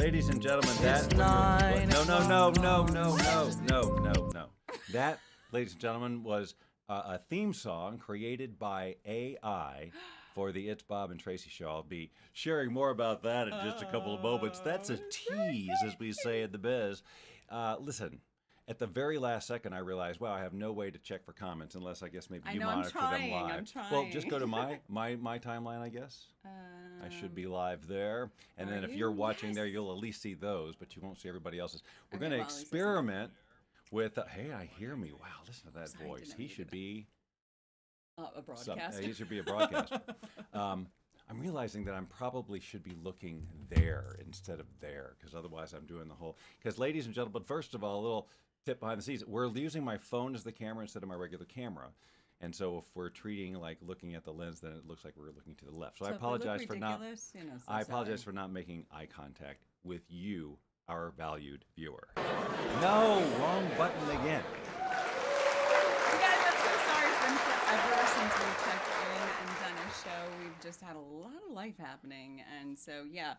Ladies and gentlemen, that... It's 9 No. o'clock. That, ladies and gentlemen, was a theme song created by AI for the It's Bob and Tracey show. I'll be sharing more about that in just a couple of moments. That's a tease, as we say in the biz. Listen, at the very last second, I realized, wow, I have no way to check for comments unless I guess maybe you monitor them live. I'm trying. Well, just go to my timeline, I guess. I should be live there. And then if you're watching there, you'll at least see those, but you won't see everybody else's. We're going to experiment with, hey, I hear me. Wow, listen to that voice. He should be... a broadcaster. He should be a broadcaster. I'm realizing that I probably should be looking there instead of there, because otherwise I'm doing the whole... Because ladies and gentlemen, first of all, a little tip behind the scenes. We're using my phone as the camera instead of my regular camera. And so if we're treating like looking at the lens, then it looks like we're looking to the left. So I apologize for not... I apologize for not making eye contact with you, our valued viewer. No, wrong button again. You guys, I'm so sorry for forever since we checked in and done a show. We've just had a lot of life happening. And so, yeah,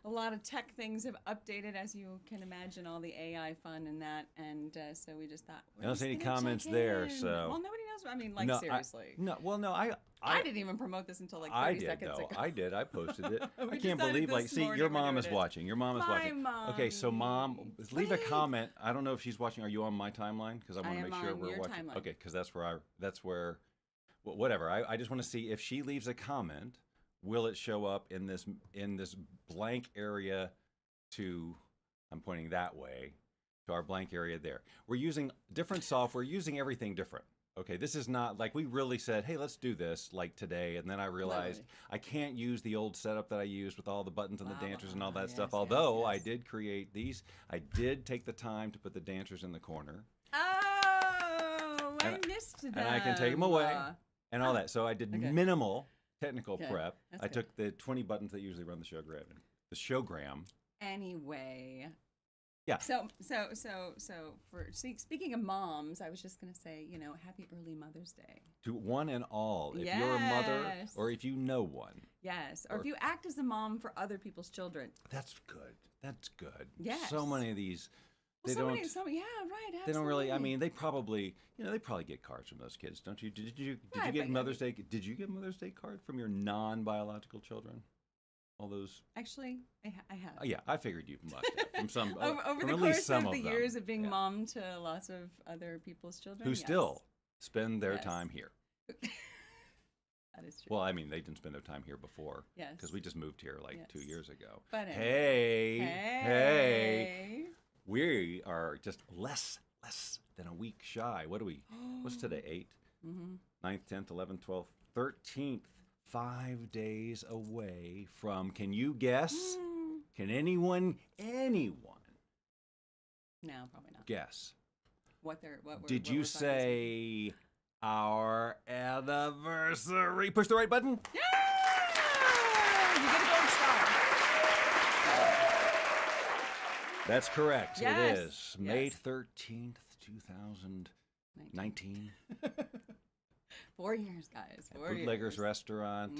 a lot of tech things have updated, as you can imagine, all the AI fun and that. And so we just thought, I don't see any comments there, so... Well, nobody knows. I mean, like, no, seriously. I didn't even promote this until like 30 seconds ago. I did. I posted it. We I can't decided believe, like, this see, morning your we're mom doing is it. watching. Your mom is My watching. Okay, so mom, leave a comment. I don't know if she's watching. Are you on my timeline? Because I want to make sure we're watching. Timeline. Okay, because that's where, whatever. I just want to see if she leaves a comment, will it show up in this blank area to, I'm pointing that way, to our blank area there. We're using different software, using everything different. Okay, this is not like we really said, hey, let's do this like today. And then I realized I can't use the old setup that I used with all the buttons and the dancers and all that stuff. Although I did create these, I did take the time to put the dancers in the corner. Oh, I missed that. And I can take them away and all that. So I did minimal technical prep. I took the 20 buttons that usually run the showgram. Anyway. Yeah. So for speaking of moms, I was just gonna say, happy early Mother's Day to one and all. If you're a mother, or if you know one. Yes, or if you act as a mom for other people's children. That's good. That's good. Yes. So many of these. Yeah, right. Absolutely. They don't really. I mean, they probably get cards from those kids, don't you? Did you get Mother's Day? Did you get Mother's Day card from your non-biological children? All those. Actually, I have. Yeah, I figured you must have from some. over the course of the years of being mom to lots of other people's children, who still spend their time here. That is true. Well, I mean, they didn't spend their time here before. Yes. Because we just moved here like 2 years ago. But hey, we are just less than a week shy. What are we? What's today? 8, 9th, 10th, 11th, 12th, 13th. 5 days away from, can you guess? Can anyone? No, probably not. Guess. Did you say our anniversary? Push the right button. Yeah! You get a gold star. That's correct. Yes. It is May 13th, 2019. 4 years, guys. 4 years. Bootlegger's Restaurant.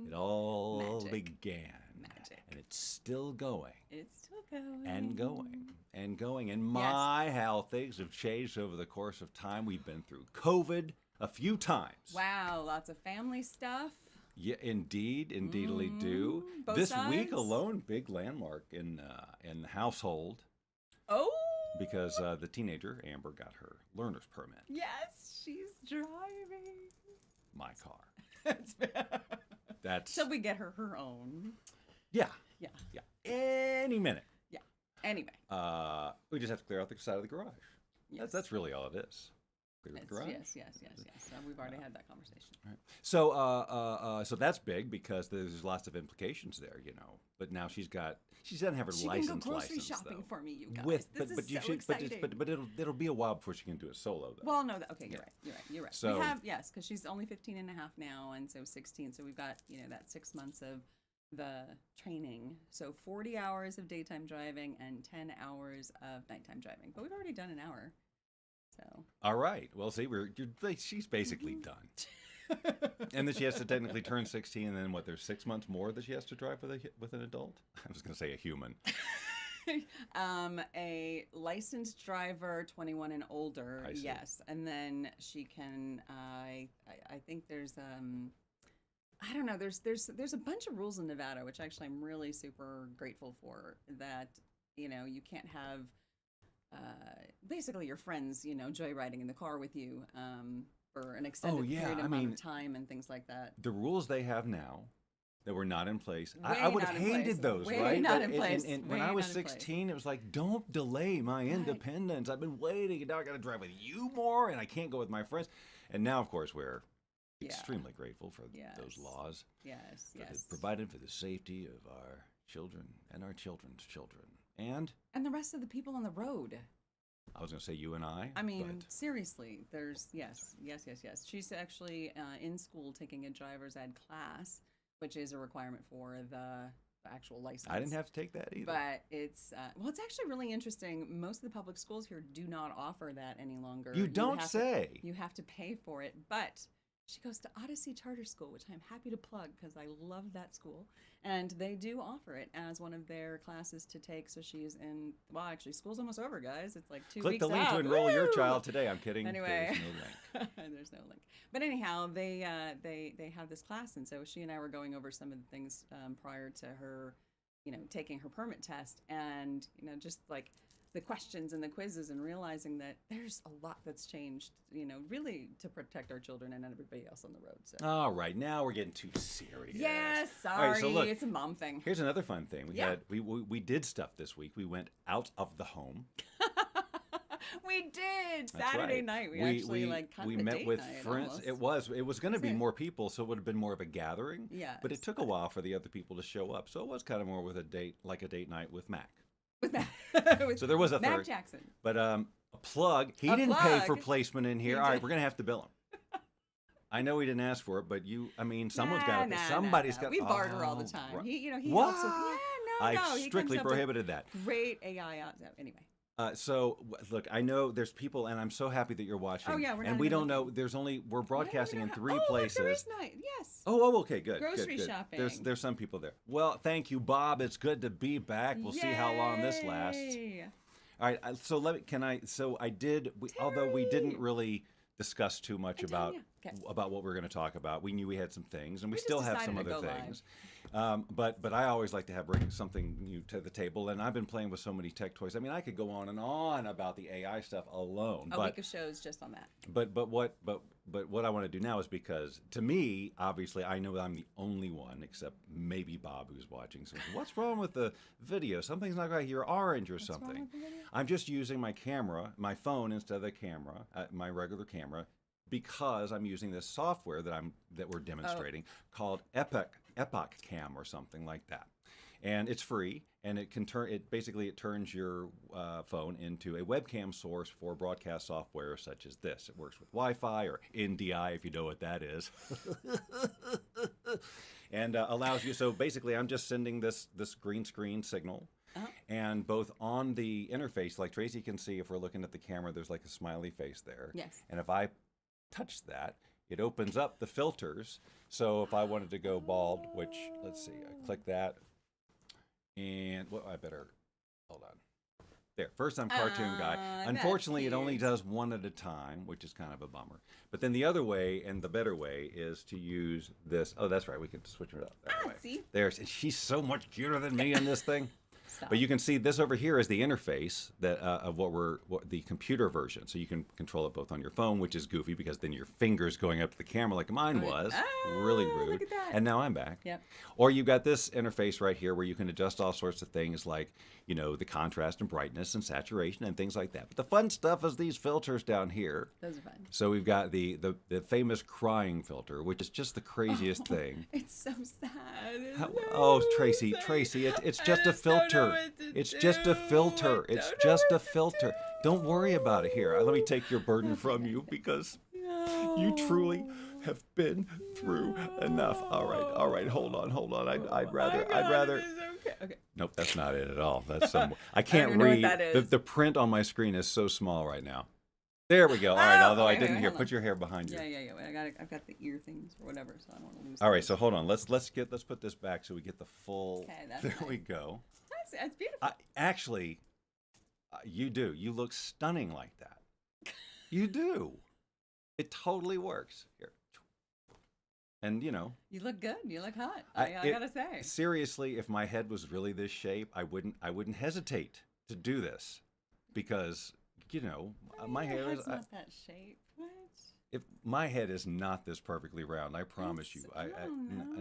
It all began. Magic. And it's still going. It's still going. And going. And going. And my, how things have changed over the course of time. We've been through COVID a few times. Wow, lots of family stuff. Yeah, indeedly do. Both this sides? week alone, big landmark in the household. Oh! Because the teenager, Amber, got her learner's permit. Yes, she's driving. My car. So we get her own. Yeah. Any minute. Yeah. Anyway. We just have to clear out the side of the garage. Yes. That's really all it is. Clear the garage. Yes. So we've already had that conversation. Right. So that's big because there's lots of implications there, But now she doesn't have her she license. She can go grocery license, shopping though. for me, you guys. This is so exciting. But it'll be a while before she can do it solo, though. Well, no, you're right. So, we have, because she's only 15 and a half now, and so 16. So we've got, that 6 months of the training. So 40 hours of daytime driving and 10 hours of nighttime driving. But we've already done an hour. So. All right. Well, see, she's basically done. And then she has to technically turn 16, and then what? There's 6 months more that she has to drive with an adult. I was going to say a human. A licensed driver, 21 and older. I see. Yes, and then she can. I think there's I don't know. There's a bunch of rules in Nevada, which actually I'm really super grateful for. That you can't have basically your friends joyriding in the car with you for an extended period amount of time and things like that. The rules they have now that were not in place. Way I would not have in place. hated those, Way right? not in place. And Way when I was not in place. 16, it was like, don't delay my independence. I've been waiting, and now I got to drive with you more, and I can't go with my friends. And now, of course, we're extremely grateful for those laws. Yes, It's provided for the safety of our children and our children's children. And the rest of the people on the road. I was going to say you and I. I mean, seriously, there's yes. She's actually in school taking a driver's ed class, which is a requirement for the actual license. I didn't have to take that either. But it's it's actually really interesting. Most of the public schools here do not offer that any longer. You don't say. You have to pay for it, but she goes to Odyssey Charter School, which I'm happy to plug because I love that school. And they do offer it as one of their classes to take. So she's in, actually, school's almost over, guys. It's like 2 weeks out. Click the link to enroll your child today. I'm kidding. Anyway. There's no link. There's no link. But anyhow, they have this class. And so she and I were going over some of the things prior to her, taking her permit test. And, just like the questions and the quizzes and realizing that there's a lot that's changed, really to protect our children and everybody else on the road. So. All right, now we're getting too serious. Yes, sorry, all right, so look, it's a mom thing. Here's another fun thing. We did stuff this week. We went out of the home. We did. That's Saturday right. night. We actually we met with friends. Almost. It was going to be more people, so it would have been more of a gathering. Yeah. But it took a while for the other people to show up, so it was kind of more with a date night with Mac. With Mac. So there was a Mac third. Jackson. But a plug. He didn't pay for placement in here. All right, we're going to have to bill him. I know he didn't ask for it, but someone's got to. Somebody's got. We barter all the time. Right. He what? helps with. I strictly prohibited that. Great AI out. Anyway. So look, I know there's people, and I'm so happy that you're watching. Oh yeah, we're not. And we don't know. We're broadcasting in 3 places. There is night. Yes. Oh, okay, good. Grocery good. shopping. There's some people there. Well, thank you, Bob. It's good to be back. We'll see how long this lasts. All right. So I did. Although we didn't really discuss too much about what we're going to talk about. We knew we had some things, and we still have some other things. But I always like to bring something new to the table, and I've been playing with so many tech toys. I mean, I could go on and on about the AI stuff alone. A week of shows just on that. But what I want to do now is, because to me, obviously, I know that I'm the only one, except maybe Bob, who's watching. So what's wrong with the video? Something's not right here, orange or something. What's wrong with the video? I'm just using my camera, my phone instead of the camera, my regular camera, because I'm using this software that we're demonstrating called Epoch Cam or something like that. And it's free, and it turns your phone into a webcam source for broadcast software such as this. It works with Wi-Fi or NDI, if you know what that is, and allows you. So basically, I'm just sending this green screen signal. And both on the interface, like Tracy can see, if we're looking at the camera, there's like a smiley face there. Yes. And if I touch that, it opens up the filters. So if I wanted to go bald, which, let's see, I click that, and I better, hold on. There, first I'm cartoon guy. Unfortunately, it only does one at a time, which is kind of a bummer. But then the other way, and the better way, is to use this. Oh, that's right, we can switch it up that way. See? She's so much cuter than me in this thing. Stop. But you can see this over here is the interface of the computer version. So you can control it both on your phone, which is goofy because then your fingers going up to the camera like mine was. Really rude. Look at that. And now I'm back. Yep. Or you've got this interface right here where you can adjust all sorts of things like, the contrast and brightness and saturation and things like that. But the fun stuff is these filters down here. Those are fun. So we've got the famous crying filter, which is just the craziest thing. It's so sad. Tracy, it's just a filter. It's just a filter. It's just a filter. Don't worry about it. Here, let me take your burden from you because you truly have been through enough. All right. Hold on. I'd rather. Okay. Nope, that's not it at all. That's I can't know what read. that is. The print on my screen is so small right now. There we go. All right. Although I wait, didn't wait, hear. hold Put on. your hair behind you. Yeah. Wait, I've got the ear things or whatever, so I don't want to lose. All right. those. So hold on. Let's put this back so we get the full. Okay, that's there we nice. go. That's beautiful. Actually, you do. You look stunning like that. You do. It totally works. Here. And you know. You look good. You look hot. I gotta say. Seriously, if my head was really this shape, I wouldn't hesitate to do this, because you know my Your hair is. head's not that shape. What? If my head is not this perfectly round, I promise you. I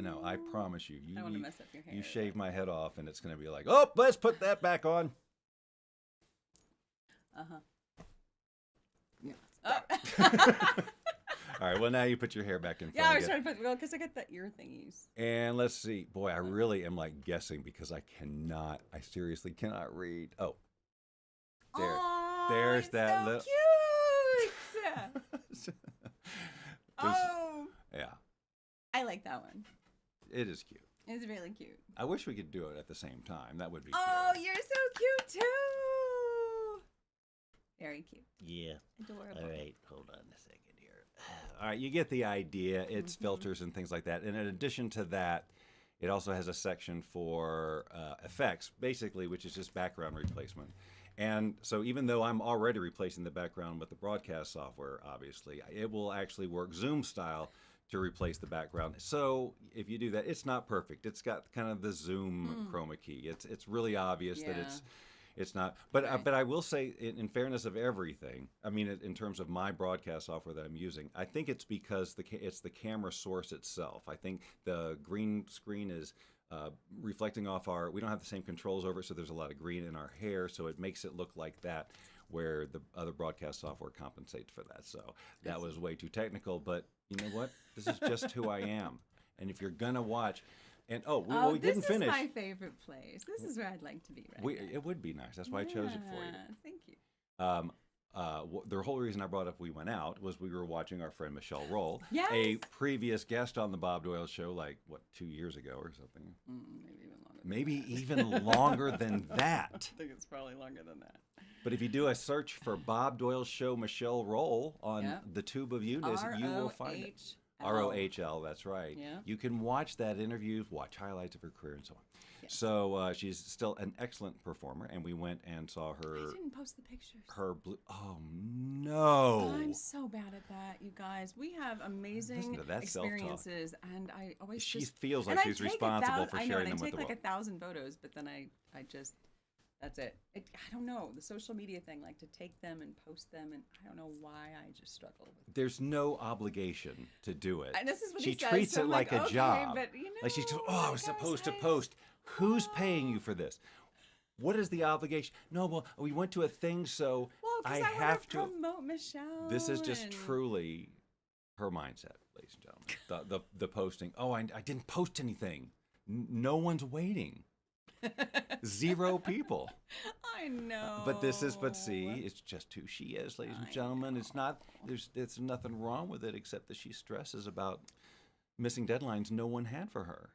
know. I promise you. I don't want to mess up your hair. You shave my head off, and it's going to be like, oh, let's put that back on. Yeah. All right. Well, now you put your hair back in front. Yeah, I was trying to put because I got the ear thingies. And let's see. Boy, I really am like guessing because I seriously cannot read. Oh. There. Oh, There's it's that so little. cute. Oh, Yeah. I like that one. It is cute. It's really cute. I wish we could do it at the same time. That would be Oh, cute. you're so cute too. Very cute. Yeah. Adorable. All right. Hold on a second here. All right. You get the idea. It's filters and things like that. And in addition to that, it also has a section for effects, basically, which is just background replacement. And so even though I'm already replacing the background with the broadcast software, obviously, it will actually work Zoom style to replace the background. So if you do that, it's not perfect. It's got kind of the Zoom chroma key. It's really obvious that it's not. But Right. but I will say, in fairness of everything, I mean, in terms of my broadcast software that I'm using, I think it's because it's the camera source itself. I think the green screen is reflecting off we don't have the same controls over it, so there's a lot of green in our hair, so it makes it look like that, where the other broadcast software compensates for that. So that was way too technical, but you know what? This is just who I am. And if you're gonna watch, and we didn't finish. This is my favorite place. This is where I'd like to be right now. It would be nice. That's why I chose it for you. Thank you. The whole reason I brought up We Went Out was we were watching our friend Michelle Roll, Yes. a previous guest on the Bob Doyle Show, like, 2 years ago or something. Maybe even longer. Maybe even longer than that. I think it's probably longer than that. But if you do a search for Bob Doyle Show Michelle Roll on the tube of Eunice, you will find it. ROHL, that's right. Yeah. You can watch that interview, watch highlights of her career and so on. Yes. So she's still an excellent performer, and we went and saw her. I didn't post the pictures. Her blue. Oh no! I'm so bad at that, you guys. We have amazing to that self-talk. experiences, and I always She just feels like and I she's take responsible for I know, sharing and them I with take the like world. 1,000 photos, but then I just that's it. I don't know the social media thing, like to take them and post them, and I don't know why I just struggle with it. There's no obligation to do it. And this is what she he says, treats so it I'm like a okay, job. but, you know, like she's I was supposed to post. Who's paying you for this? What is the obligation? No, well, we went to a thing, so Well, I because have to promote Michelle. This is just and- truly her mindset, ladies and gentlemen. The posting. Oh, I didn't post anything. No one's waiting. 0 people. I know. But see, it's just who she is, ladies and gentlemen. It's not. There's nothing wrong with it except that she stresses about missing deadlines no one had for her.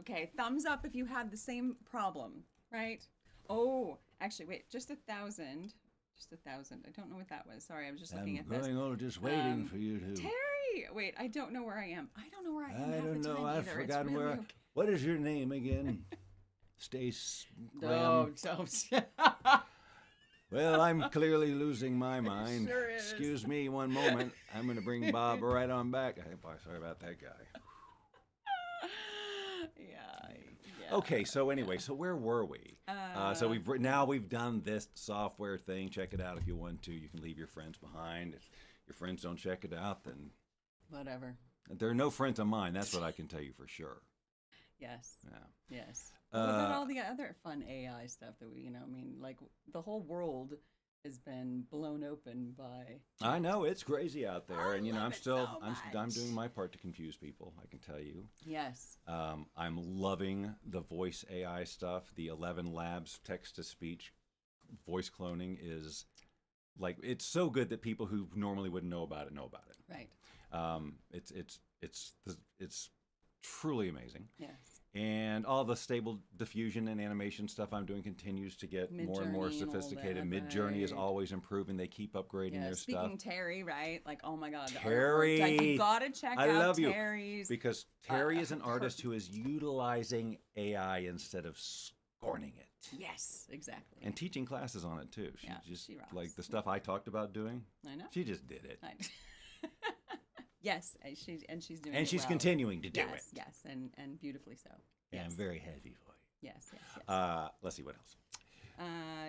Okay, thumbs up if you had the same problem, right? Oh, actually, wait, just 1,000. Just 1,000. I don't know what that was. Sorry, I was just looking at this. I'm going on, just waiting for you to. Terry! Wait, I don't know where I am. I don't know where I am. I half don't the know. time I've either. It's forgotten really where. okay. What is your name again? Stace. No, don't. Well, I'm clearly losing my mind. Sure is. Excuse me one moment. I'm going to bring Bob right on back. Sorry about that guy. Yeah. Okay, so anyway, so where were we? So we've done this software thing. Check it out if you want to. You can leave your friends behind. If your friends don't check it out, then Whatever. there are no friends of mine. That's what I can tell you for sure. Yes. Yeah. Yes. What about all the other fun AI stuff that we, like the whole world has been blown open by. I know it's crazy out there, and love I'm it still so I'm much. doing my part to confuse people. I can tell you. Yes. I'm loving the voice AI stuff. The 11 Labs text to speech voice cloning is like it's so good that people who normally wouldn't know about it know about it. Right. It's truly amazing. Yes. And all the stable diffusion and animation stuff I'm doing continues to get more and more Midjourney and all sophisticated. that, Midjourney is right. always improving. They keep upgrading Yeah, their speaking stuff. Terry, right? Like, oh my God, the artwork. Terry! Like, you gotta check I out love you. Terry's. Because Terry is an her- artist who is utilizing AI instead of scorning it. Yes, exactly. And teaching classes on it too. She Yeah, just she rocks. like the stuff I talked about doing. I know. She just did it. Yes, and she's doing. And it she's well. continuing to do Yes, it. yes, and beautifully so. And Yes. very heavy for you. Yes, yes, yes. Let's see what else.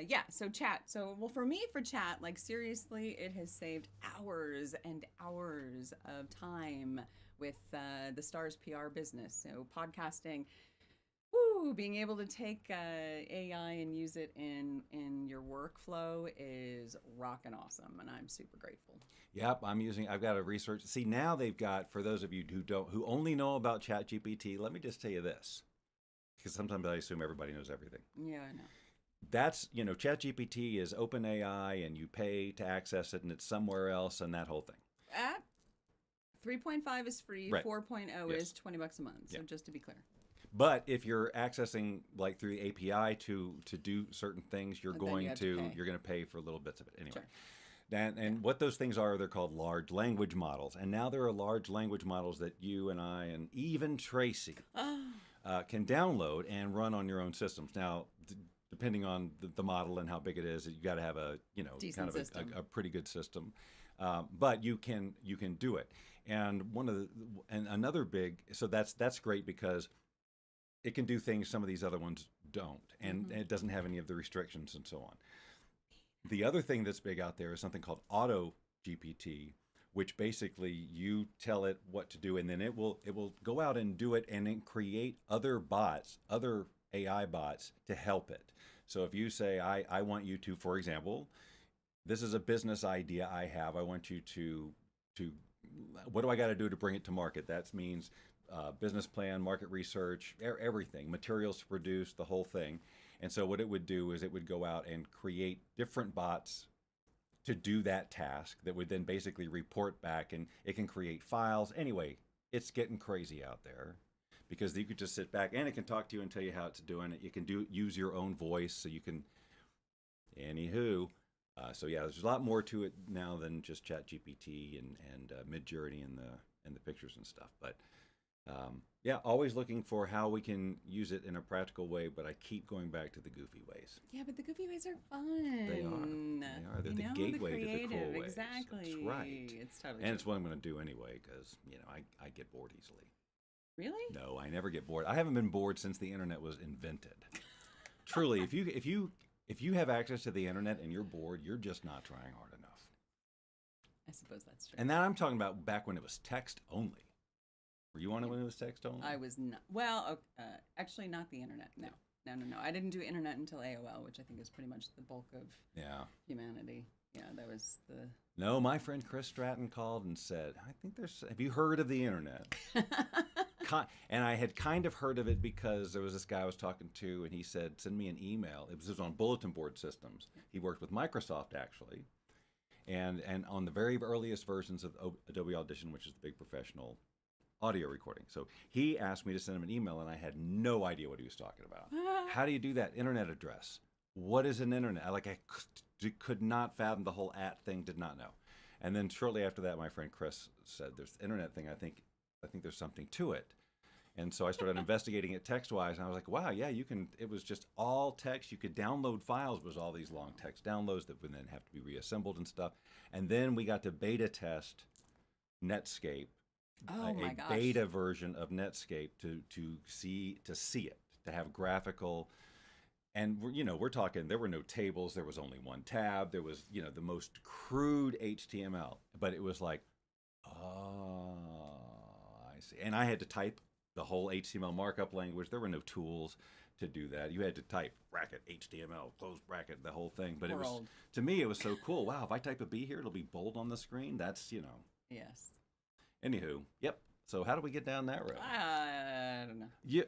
Yeah, so chat. So, well, for me, for chat, like, seriously, it has saved hours and hours of time with the Stars PR business. So, podcasting, being able to take AI and use it in your workflow is rockin' awesome, and I'm super grateful. Yep, I've got a research. See, now they've got, for those of you who only know about ChatGPT, let me just tell you this, because sometimes I assume everybody knows everything. Yeah, I know. That's, ChatGPT is OpenAI and you pay to access it and it's somewhere else and that whole thing. 3.5 is free, Right. 4.0 Yes. is $20 a month, so Yeah. just to be clear. But if you're accessing like through the API to do certain things, you're Then you going have to pay. you're going to pay for little bits of it anyway. Sure. And what those things are, they're called large language models. And now there are large language models that you and I and even Tracy can download and run on your own systems. Now, depending on the model and how big it is, you got to have a Decent kind of system. a pretty good system. But you can do it. And another big, so that's great because it can do things some of these other ones don't, and it doesn't have any of the restrictions and so on. The other thing that's big out there is something called Auto GPT, which basically you tell it what to do, and then it will go out and do it, and then create other bots, other AI bots to help it. So if you say, I want you to, for example, this is a business idea I have. I want you to what do I got to do to bring it to market? That means business plan, market research, everything, materials to produce, the whole thing. And so what it would do is it would go out and create different bots to do that task that would then basically report back, and it can create files. Anyway, it's getting crazy out there because you could just sit back and it can talk to you and tell you how it's doing it. You can use your own voice, so you can, anywho. So yeah, there's a lot more to it now than just ChatGPT and Midjourney and the pictures and stuff. But yeah, always looking for how we can use it in a practical way. But I keep going back to the goofy ways. Yeah, but the goofy ways are fun. They are. They're the gateway to the cool ways. Exactly. That's right. It's totally And it's true. what I'm going to do anyway because I get bored easily. Really? No, I never get bored. I haven't been bored since the internet was invented. Truly, if you have access to the internet and you're bored, you're just not trying hard enough. I suppose that's true. And that I'm talking about back when it was text only. Were you on it when it was text only? I was not. Well, actually, not the internet. No. I didn't do internet until AOL, which I think is pretty much the bulk of humanity. Yeah, that was the. No, my friend Chris Stratton called and said, "I think have you heard of the internet?" And I had kind of heard of it because there was this guy I was talking to, and he said, "Send me an email." It was on bulletin board systems. He worked with Microsoft actually, and on the very earliest versions of Adobe Audition, which is the big professional audio recording. So he asked me to send him an email, and I had no idea what he was talking about. How do you do that? Internet address. What is an internet? I could not fathom the whole thing. Did not know. And then shortly after that, my friend Chris said, "There's the internet thing. I think there's something to it." And so I started investigating it text-wise, and I was like, wow, yeah, you can. It was just all text. You could download files. It was all these long text downloads that would then have to be reassembled and stuff. And then we got to beta test Netscape. Oh my gosh. Beta version of Netscape to see it, to have graphical, and we're talking, there were no tables, there was only one tab, there was the most crude HTML, but it was like, oh, I see. And I had to type the whole HTML markup language. There were no tools to do that. You had to type bracket HTML close bracket, the whole thing. But it was, to me, it was so cool. Wow, if I type a B here, it'll be bold on the screen. That's Yes. Anywho, yep. So how do we get down that road? I don't know. Yeah.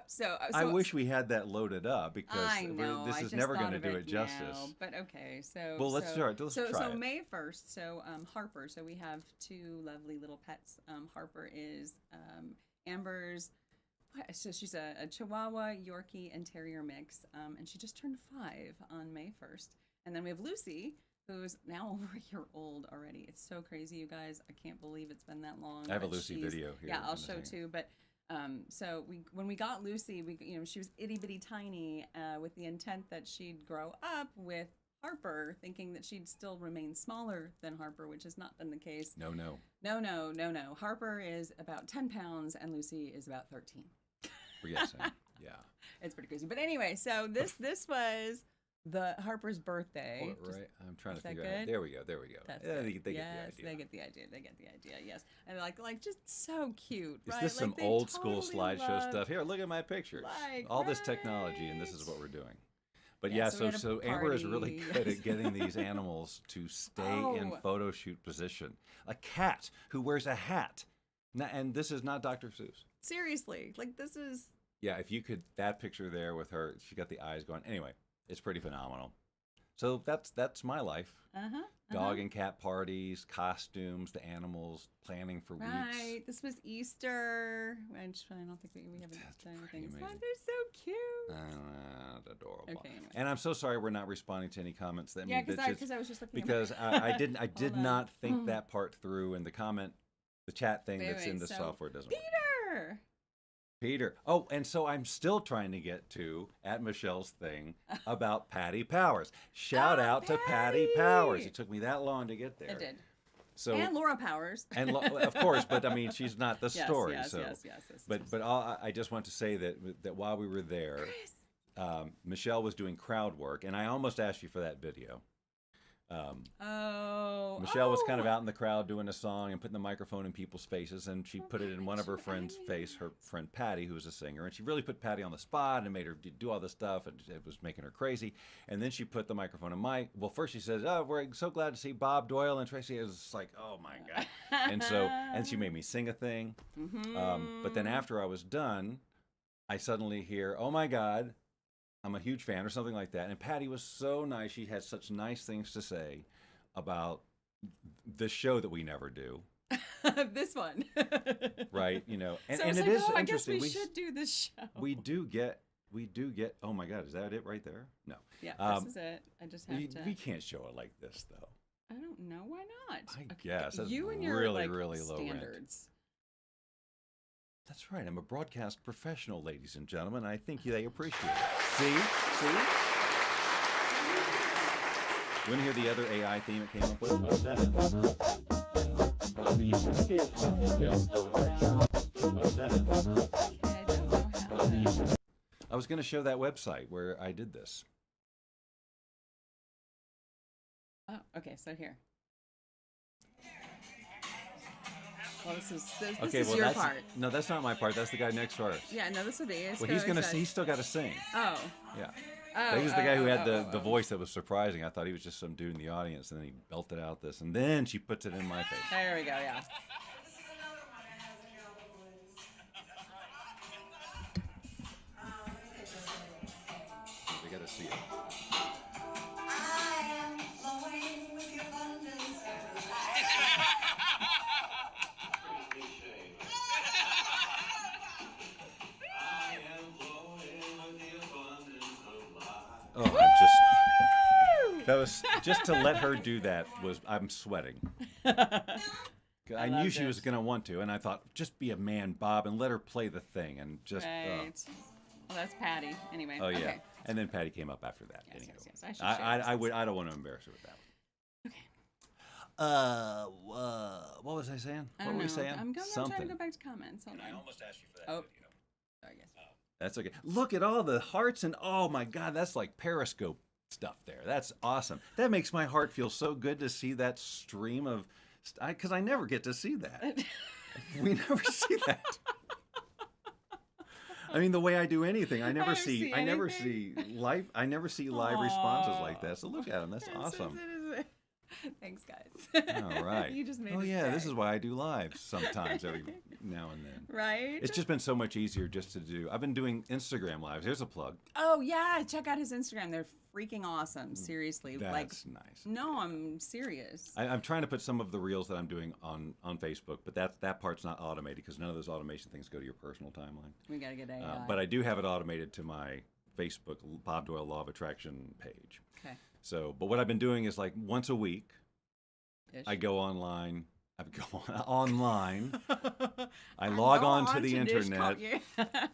So I wish we had that loaded up because I know, this I is just never thought going to of do it it justice. now, but okay, so Well, let's try it. Let's try so it. May 1st. So Harper. So we have two lovely little pets. Harper is Amber's So she's a Chihuahua, Yorkie, and Terrier mix, and she just turned 5 on May 1st. And then we have Lucy, who's now over a year old already. It's so crazy, you guys. I can't believe it's been that long. I have a Lucy video here. Yeah, I'll show too. But so when we got Lucy, she was itty bitty tiny, with the intent that she'd grow up with Harper, thinking that she'd still remain smaller than Harper, which has not been the case. No. Harper is about 10 pounds, and Lucy is about 13. We're guessing. Yeah. It's pretty crazy. But anyway, so this was the Harper's birthday. Hold it right. I'm trying to figure good? out. There we go. That's Yeah, good. they get the idea. They get the idea. They get the idea. Yes, and like just so cute. Is right? this some they old school totally slideshow love- stuff? Here, look at my pictures. Like, All this technology, and this is what we're doing. But Yeah, yeah, so we had a so Amber is really party. good at getting these animals to stay in Oh. photo shoot position. A cat who wears a hat. And this is not Dr. Seuss. Seriously, like this is. Yeah, if you could, that picture there with her, she got the eyes going. Anyway, it's pretty phenomenal. So that's my life. Dog and cat parties, costumes, the animals, planning for weeks. Right. This was Easter. Which I don't think we haven't That's done pretty anything. amazing. They're so cute. Adorable. Okay, anyway. And I'm so sorry we're not responding to any comments that Yeah, mean that's because I was just looking. because I did on. not think that part through, and the chat thing Wait, that's in the so software doesn't work. Peter. Oh, and so I'm still trying to get to at Michelle's thing about Patty Powers. Shout out to Patty Powers. It took me that long to get there. It did. So And Laura Powers. and of course, but I mean, she's not the Yes, story. yes, so, yes. but I just want to say that while we were there, Michelle was doing crowd work, and I almost asked you for that video. Michelle was kind of out in the crowd doing a song and putting the microphone in people's faces, and she put it in one of her friends' face, her friend Patty, who was a singer, and she really put Patty on the spot and made her do all this stuff, and it was making her crazy. And then she put the microphone in my. Well, first she says, "Oh, we're so glad to see Bob Doyle and Tracy." It was like, "Oh my god!" and she made me sing a thing. But then after I was done, I suddenly hear, "Oh my god, I'm a huge fan," or something like that. And Patty was so nice. She had such nice things to say about the show that we never do. This one. Right, and, So and it's it like, is I guess interesting. we should do this show. We do get, oh my God, is that it right there? No. Yeah, this is it. I just have to. We can't show it like this, though. I don't know why not. I guess. That's you and your really, like, really low rent. standards. That's right. I'm a broadcast professional, ladies and gentlemen. I think they appreciate it. See? You want to hear the other AI theme it came up with? I was going to show that website where I did this. Oh, okay. So here. Well, this is your part. No, that's not my part. That's the guy next to ours. Yeah, no, this would be. Well, he's still got to sing. Oh. Yeah. Oh, He was the guy who had the voice that was surprising. I thought he was just some dude in the audience, and then he belted out this, and then she puts it in my face. There we go. Yeah. We got to see it. Oh, that was just to let her do that I'm sweating. I knew she was going to want to, and I thought, just be a man, Bob, and let her play the thing, and just. Right. Well, that's Patty. Anyway. Oh yeah, Okay. and then Patty came up after that. Yes, Anyhow. yes. I should share I don't want to embarrass her with that. Okay. What was I saying? I What don't were we know. saying? I'm Something. trying to go back to comments. Hold on. almost asked you for that Oh. Sorry, yes. That's okay. Look at all the hearts and oh my God, that's like Periscope stuff there. That's awesome. That makes my heart feel so good to see that stream of, because I never get to see that. We never see that. I mean, the way I do anything, I never see live responses like that. So look at them. That's awesome. Thanks, guys. All right. You just made Oh his yeah, this day. is why I do lives sometimes every now and then. Right? It's just been so much easier just to do. I've been doing Instagram lives. Here's a plug. Oh, yeah. Check out his Instagram. They're freaking awesome. Seriously. That's nice. No, I'm serious. I'm trying to put some of the reels that I'm doing on Facebook, but that part's not automated because none of those automation things go to your personal timeline. We got to get AI. But I do have it automated to my Facebook Bob Doyle Law of Attraction page. Okay. So, but what I've been doing is like once a week, Ish. I go online. I go online. I I log go on to on the to internet, Dishcom-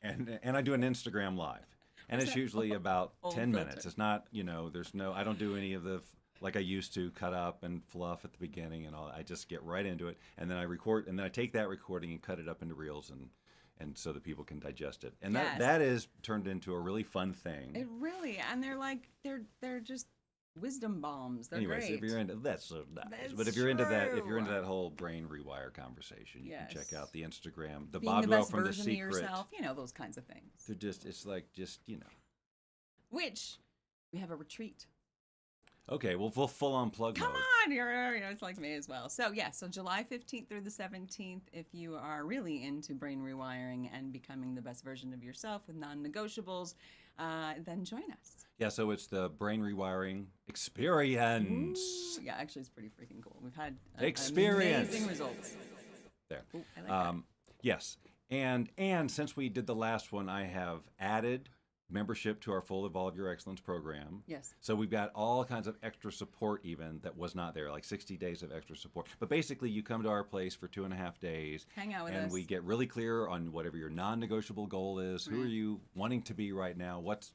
and I do an Instagram live, and it's usually about Old 10 filter. minutes. It's not, I don't do any of the like I used to cut up and fluff at the beginning and all. I just get right into it, and then I record, and then I take that recording and cut it up into reels and so that people can digest it. And Yes. that is turned into a really fun thing. It really, and they're just wisdom bombs. They're Anyways, great. if you're into that's so nice. That's But if you're into true. that whole brain rewire conversation, you can check Yes. out the Instagram, the Being Bob the Doyle best from The version of Secret. yourself, those kinds of things. They're it's like Which we have a retreat. Okay, well, full on plug Come mode. on, it's like me as well. So so July 15th through the 17th, if you are really into brain rewiring and becoming the best version of yourself with non-negotiables, then join us. Yeah, so it's the brain rewiring experience. Ooh, yeah, actually, it's pretty freaking cool. We've had Experience. amazing results. There. Ooh, I like that. Yes, and since we did the last one, I have added membership to our full Evolve Your Excellence program. Yes. So we've got all kinds of extra support even that was not there, like 60 days of extra support. But basically, you come to our place for 2.5 days. Hang out with and us. we get really clear on whatever your non-negotiable goal is. Who are Right. you wanting to be right now? What's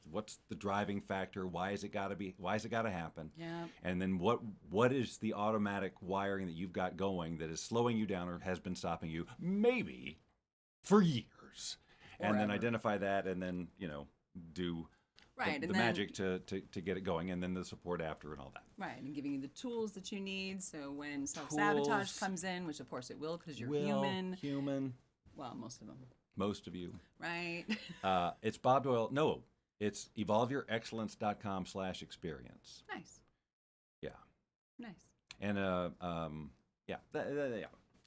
the driving factor? Why is it got to happen? Yeah. And then what is the automatic wiring that you've got going that is slowing you down or has been stopping you maybe for years? And then Forever. identify that, and then do Right, the and then- magic to get it going, and then the support after and all that. Right, and giving you the tools that you need. So when self-sabotage Tools. comes in, which of course it will because you're Will, human. Well, most of them. most of you. Right. It's Bob Doyle. No, it's evolveyourexcellence.com/experience. Nice. Yeah. Nice. And yeah.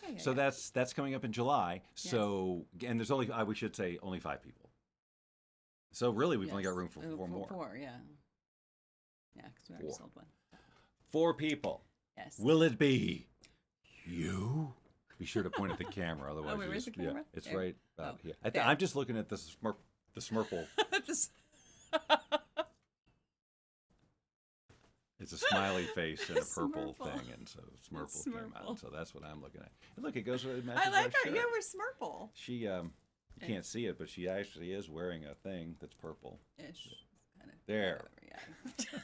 Yeah, So yeah. that's coming up in July. So and there's only we should say only 5 people. So really we've only got room for 4 more. 4, yeah. Yeah, because we already 4. sold one. 4 people. Yes. Will it be you? Be sure to point at the camera, otherwise wait, you where's just, the camera? it's There. right about Oh, here. there. I'm just looking at the smurple. This- It's a smiley face and a purple Smurple. thing, and so Smurple came Smurple. out. So that's what I'm looking at. And look, it goes with it I matches like our her. shirt. Yeah, we're Smurple. She you can't see it, but she actually is wearing a thing that's purple. Ish. Kind of. There. Yeah.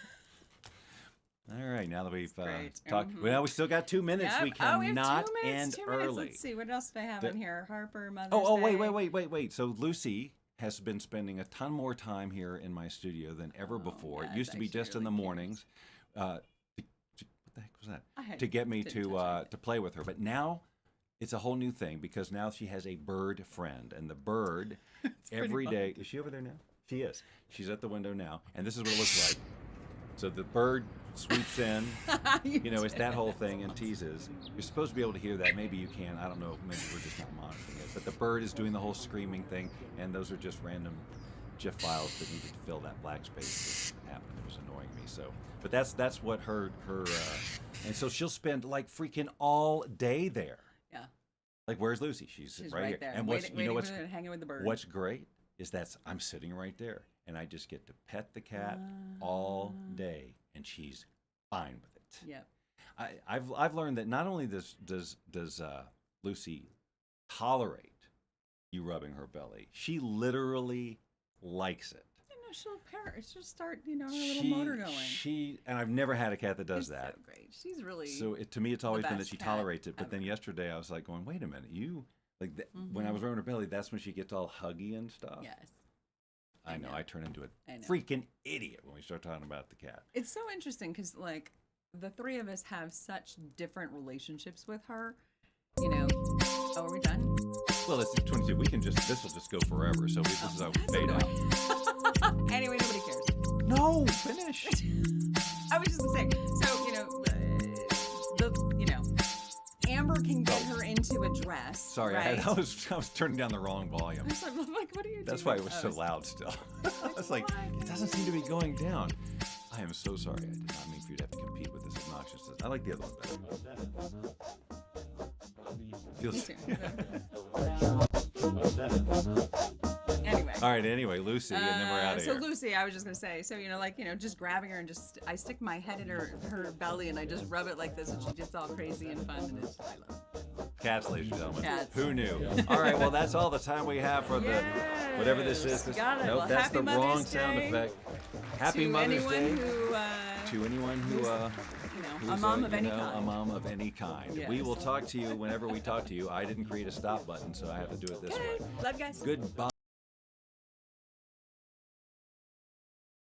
All right, now that we've great. talked, Mhm. well, we still got 2 minutes. Yep. We Oh, we have cannot 2 minutes. end 2 minutes. early. Let's see. What else do I have The- in here? Harper, Mother's Oh, Day. wait. So Lucy has been spending a ton more time here in my studio than ever Oh, before. yeah, It used it's to be actually just in the really cute. mornings. What the heck was that? I To get me didn't touch anything. to play with her. But now it's a whole new thing because now she has a bird friend, and the bird pretty every fun. day. Is she over there now? She is. She's at the window now, and this is what it looks like. So the bird sweeps in. It's that whole thing and teases. You're supposed to be able to hear that. Maybe you can. I don't know. Maybe we're just not monitoring it. But the bird is doing the whole screaming thing, and those are just random GIF files that needed to fill that black space that happened. It was annoying me. So, but that's what her and so she'll spend like freaking all day there. Yeah. Like, where's Lucy? She's She's right right here. there. And waiting what's for her to hang out with the bird. what's great is I'm sitting right there, and I just get to pet the cat all day, and she's fine with it. Yep. I've learned that not only does Lucy tolerate you rubbing her belly, she literally likes it. She'll start, her little motor going. And I've never had a cat that does It's that. so great. She's really. So to me, it's always been that best she cat tolerates it. But then ever. yesterday, I was like going, wait a minute, when I was rubbing her belly, that's when she gets all huggy and stuff. Yes. I know. I turn into a I know. freaking idiot when we start talking about the cat. It's so interesting because, like, the three of us have such different relationships with her. Oh, are we done? Well, it's 22. This will just go forever. So this is how we fade out. Anyway, nobody cares. No, finish. I was just going to say, so, Yes. Sorry, right. I was turning down the wrong volume. I'm like, what are you That's doing? why it was so loud still. I was like, it doesn't seem to be going down. I am so sorry. I did not mean for you to have to compete with this obnoxiousness. I like the other one better. Feels. Anyway. All right. Anyway, Lucy, and then we're out of So here. Lucy, I was just gonna say, so just grabbing her and just I stick my head in her belly and I just rub it like this, and she gets all crazy and fun, and I love it. Cats, ladies and gentlemen. Cats. Who knew? All right. Well, that's all the time we have for the whatever this is. Yes, got it. Nope, Well, that's happy the Mother's wrong sound Day effect. Happy to Mother's anyone Day. Who, To anyone who, a who's mom of any kind. a mom of any kind. We Yes. will talk to you whenever we talk to you. I didn't create a stop button, so I have to do it this way. Love you guys. Goodbye.